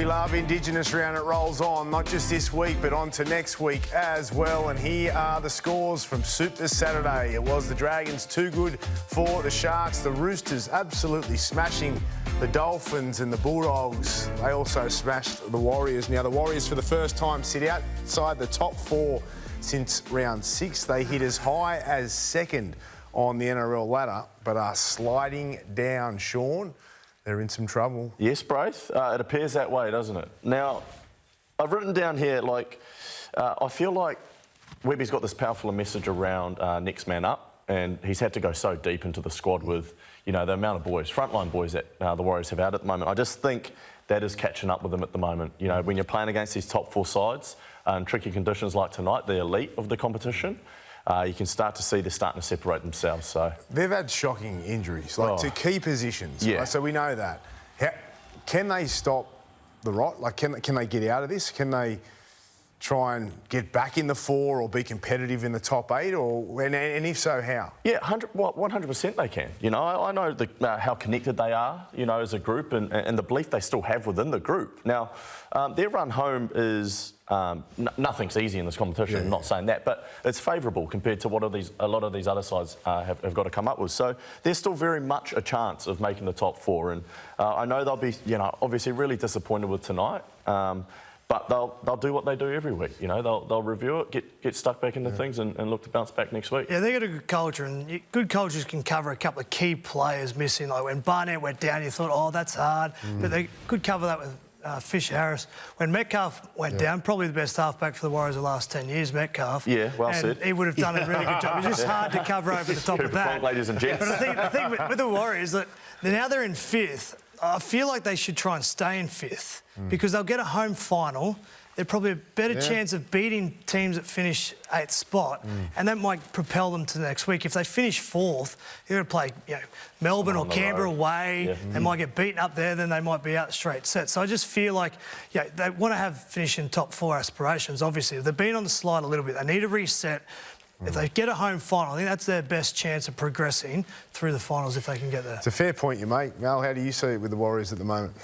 we love Indigenous round. It rolls on, not just this week, but on to next week as well. And here are the scores from Super Saturday. It was the Dragons too good for the Sharks. The Roosters absolutely smashing the Dolphins, and the Bulldogs, they also smashed the Warriors. Now, the Warriors for the first time sit outside the top four since round 6. They hit as high as second on the NRL ladder, but are sliding down. Sean, they're in some trouble. Yes, Braith. It appears that way, doesn't it? Now, I've written down here, I feel like Webby's got this powerful message around next man up, and he's had to go so deep into the squad with, you know, the amount of boys, frontline boys that the Warriors have out at the moment. I just think that is catching up with them at the moment. You know, when you're playing against these top four sides in tricky conditions like tonight, the elite of the competition, you can start to see they're starting to separate themselves. So they've had shocking injuries, to key positions. Yeah. Right? So we know that. Can they stop the rot? Can they get out of this? Can they try and get back in the 4 or be competitive in the top 8? And if so, how? Yeah, 100% they can. You know, I know how connected they are, you know, as a group, and the belief they still have within the group. Now, their run home is nothing's easy in this competition. Yeah. I'm not saying that, but it's favourable compared to what a lot of these other sides have got to come up with. So there's still very much a chance of making the top 4, and I know they'll be, you know, obviously really disappointed with tonight. But they'll do what they do every week, you know. They'll review it, get stuck back into things, and look to bounce back next week. Yeah, they've got a good culture, and good cultures can cover a couple of key players missing. Like when Barnett went down, you thought, oh, that's hard. But they could cover that with Fisher Harris. When Metcalf went down, probably the best halfback for the Warriors the last 10 years, Metcalf. Yeah, well said. He would have done a really good job. It's just hard to cover over the top of that. Ladies and gents. But I think with the Warriors, that now they're in 5th. I feel like they should try and stay in 5th because they'll get a home final. They're probably a better chance of beating teams that finish 8th spot, and that might propel them to the next week. If they finish 4th, they're going to play, you know, Melbourne or Canberra away. Yeah. They might get beaten up there, then they might be out the straight set. So I just feel like, yeah, they want to have finishing top 4 aspirations. Obviously, if they've been on the slide a little bit, they need to reset. If they get a home final, I think that's their best chance of progressing through the finals if they can get there. It's a fair point you make. Mal, how do you see it with the Warriors at the moment?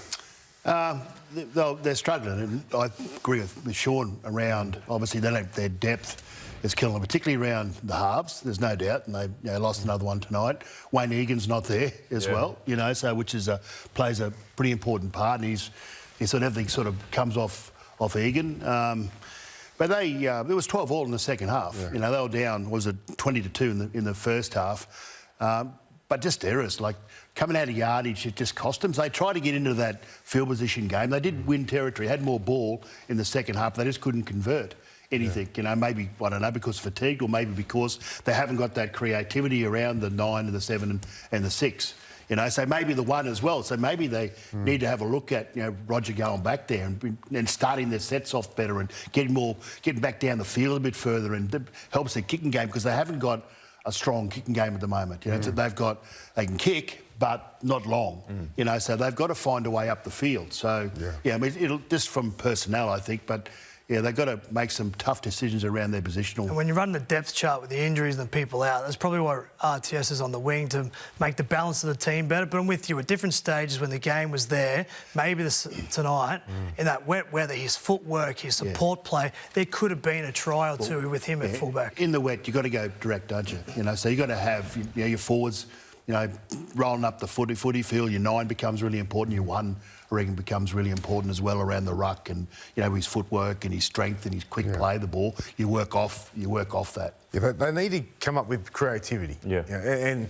They're struggling, and I agree with Sean around, obviously, their depth is killing them, particularly around the halves, there's no doubt, and they lost another one tonight. Wayne Egan's not there as well, you know, so which is plays a pretty important part, and he's sort of everything sort of comes off Egan. But there was 12 all in the second half. Yeah. You know, they were down, was it 20-2 in the first half. But just errors, like coming out of yardage, it just cost them. So they tried to get into that field position game. They did win territory, had more ball in the second half. They just couldn't convert anything. You know, maybe, I don't know, because fatigued, or maybe because they haven't got that creativity around the 9 and the 7 and the 6. You know, so maybe the 1 as well. So maybe they need to have a look at, you know, Roger going back there and starting their sets off better and getting back down the field a bit further, and it helps their kicking game because they haven't got a strong kicking game at the moment. You know, so they can kick, but not long. You know, so they've got to find a way up the field. So yeah, I mean, it'll just from personnel, I think, but. Yeah, they've got to make some tough decisions around their positional. And when you run the depth chart with the injuries and the people out, that's probably why RTS is on the wing, to make the balance of the team better. But I'm with you, at different stages when the game was there, maybe tonight, in that wet weather, his footwork, his support play, there could have been a try or two with him at fullback. In the wet, you've got to go direct, don't you? You know, so you've got to have your forwards, you know, rolling up the footy field. Your 9 becomes really important. Your 1, I reckon, becomes really important as well around the ruck, and you know, his footwork and his strength and his quick play of the ball. You work off that. Yeah, they need to come up with creativity. Yeah. You know, and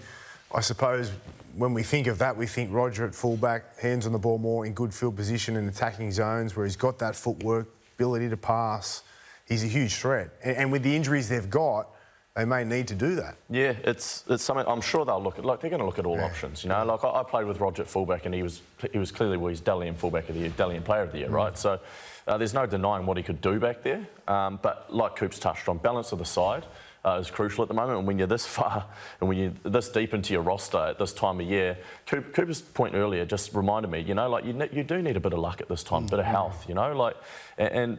I suppose when we think of that, we think Roger at fullback, hands on the ball more in good field position and attacking zones where he's got that footwork, ability to pass. He's a huge threat. And with the injuries they've got, they may need to do that. Yeah, it's something I'm sure they'll look at. Like, they're going to look at all options, you know. Like, I played with Roger at fullback, and he was clearly his Dalian fullback of the year, Dalian player of the year, right? So there's no denying what he could do back there. But like Coop's touched on, balance of the side is crucial at the moment. And when you're this far and when you're this deep into your roster at this time of year, Cooper's point earlier just reminded me, you know, like you do need a bit of luck at this time, a bit of health, you know, like, and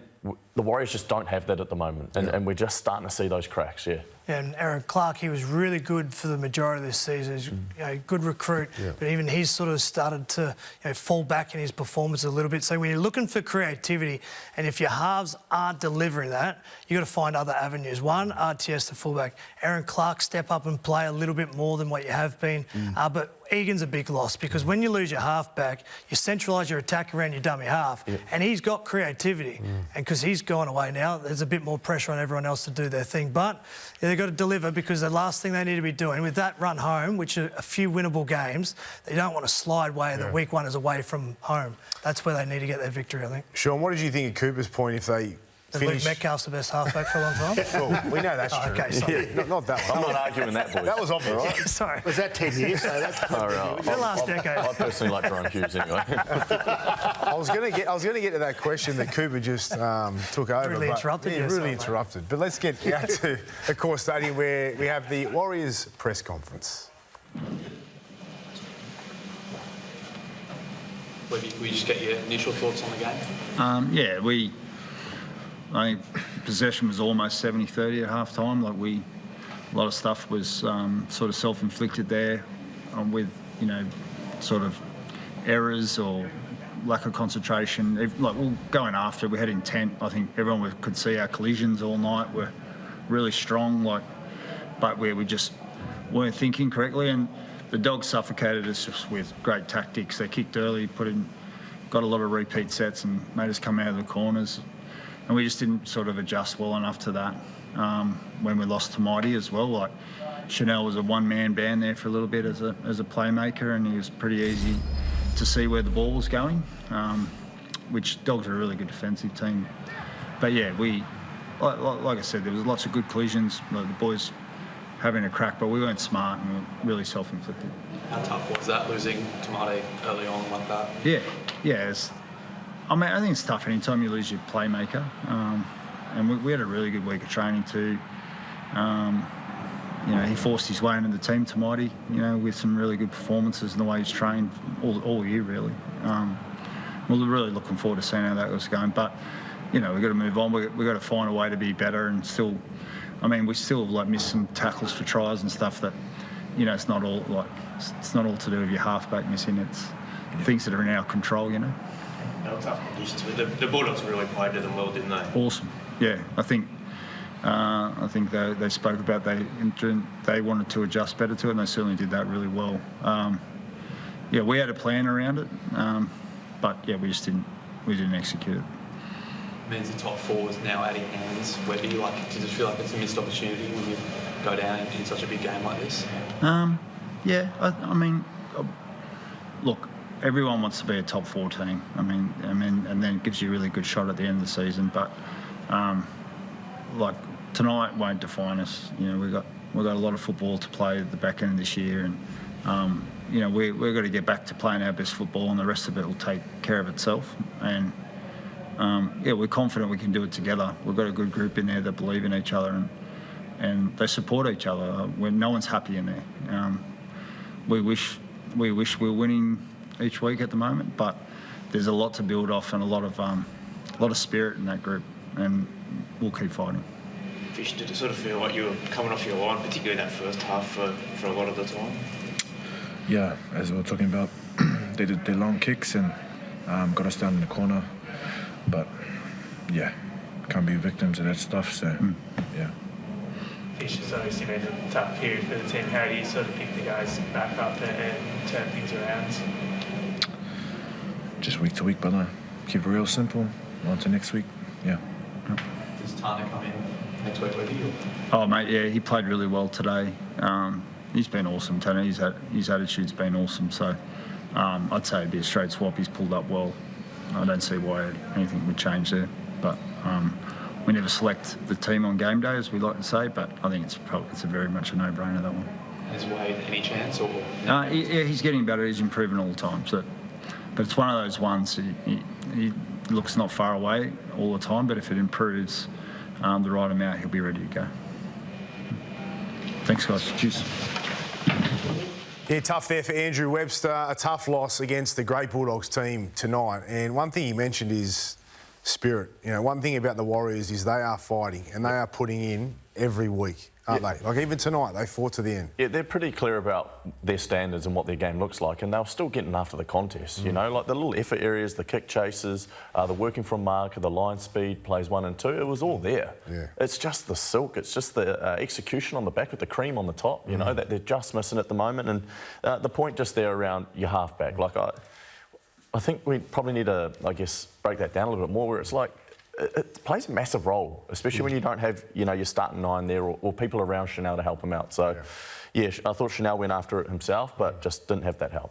the Warriors just don't have that at the moment, and we're just starting to see those cracks. Yeah. And Aaron Clark, he was really good for the majority of this season. He's a good recruit, but even he's sort of started to fall back in his performance a little bit. So when you're looking for creativity, and if your halves aren't delivering that, you've got to find other avenues. One, RTS, the fullback. Aaron Clark, step up and play a little bit more than what you have been. But Egan's a big loss, because when you lose your halfback, you centralise your attack around your dummy half, and he's got creativity. And because he's gone away now, there's a bit more pressure on everyone else to do their thing. But they've got to deliver, because the last thing they need to be doing with that run home, which are a few winnable games, they don't want to slide way that week one is away from home. That's where they need to get their victory, I think. Sean, what did you think of Cooper's point if they Luke Metcalf's the best halfback for a long time? Well, we know that's true. Okay, sorry. Not that one. I'm not arguing that, boys. That was obvious. All right. Sorry. Was that 10 years? So that's The last decade. I personally like Jerome Hughes anyway. I was going to get to that question that Cooper just took over. Really interrupted you. Really interrupted. But let's get out to the Core Stadium, where we have the Warriors press conference. Can we just get your initial thoughts on the game? I think possession was almost 70-30 at half time. A lot of stuff was sort of self-inflicted there, with sort of errors or lack of concentration. We're going after. We had intent. I think everyone could see our collisions all night were really strong. But we just weren't thinking correctly, and the Dogs suffocated us just with great tactics. They kicked early, got a lot of repeat sets, and made us come out of the corners. And we just didn't sort of adjust well enough to that when we lost to Mighty as well. Chanel was a one-man band there for a little bit as a playmaker, and he was pretty easy to see where the ball was going, which Dogs are a really good defensive team. But yeah, like I said, there was lots of good collisions. The boys having a crack, but we weren't smart and we were really self-inflicted. How tough was that, losing to Mighty early on like that? Yeah. I think it's tough anytime you lose your playmaker. And we had a really good week of training too. He forced his way into the team to Mighty, with some really good performances in the way he's trained all year, really. We're really looking forward to seeing how that was going. But, we've got to move on. We've got to find a way to be better, and still, we still missed some tackles for tries and stuff that, it's not all to do with your halfback missing. It's things that are in our control, They were tough conditions, but the Bulldogs really played to them well, didn't they? Awesome. Yeah, I think they spoke about they wanted to adjust better to it, and they certainly did that really well. We had a plan around it, but we didn't execute it. Means the top four is now out of hands. Where do you do you just feel like it's a missed opportunity when you go down in such a big game like this? Look, everyone wants to be a top four team. And then it gives you a really good shot at the end of the season. But tonight won't define us. We've got a lot of football to play at the back end of this year, and we've got to get back to playing our best football, and the rest of it will take care of itself. And we're confident we can do it together. We've got a good group in there that believe in each other, and they support each other. When no one's happy in there. We wish we were winning each week at the moment, but there's a lot to build off and a lot of spirit in that group, and we'll keep fighting. Fish, did it sort of feel like you were coming off your line, particularly in that first half for a lot of the time? Yeah, as we were talking about, they did their long kicks and got us down in the corner, but can't be victims of that stuff, so yeah. Fish has obviously been a tough period for the team. How do you sort of pick the guys back up and turn things around? Just week to week, but keep it real simple. On to next week, Does Tana come in next week with you? Oh, mate, yeah, he played really well today. He's been awesome, Tana. His attitude's been awesome. So I'd say it'd be a straight swap. He's pulled up well. I don't see why anything would change there. But we never select the team on game day, as we like to say. But I think it's a very much a no-brainer, that one. Has Wade any chance? Or he's getting better. He's improving all the time. So, but it's one of those ones. He looks not far away all the time. But if it improves the right amount, he'll be ready to go. Thanks, guys. Cheers. Yeah, tough there for Andrew Webster. A tough loss against the great Bulldogs team tonight. And one thing he mentioned is spirit. You know, one thing about the Warriors is they are fighting and they are putting in every week, aren't they? Like even tonight, they fought to the end. Yeah, they're pretty clear about their standards and what their game looks like, and they were still getting after the contest, you know, like the little effort areas, the kick chases, the working from marker, the line speed, plays 1 and 2, it was all there. Yeah. It's just the silk, it's just the execution on the back with the cream on the top, you know, that they're just missing at the moment. And the point just there around your halfback, like I think we probably need to, I guess, break that down a little bit more, where it's like, it plays a massive role, especially when you don't have, you know, your starting 9 there or people around Chanel to help him out. So, yeah, I thought Chanel went after it himself, but just didn't have that help.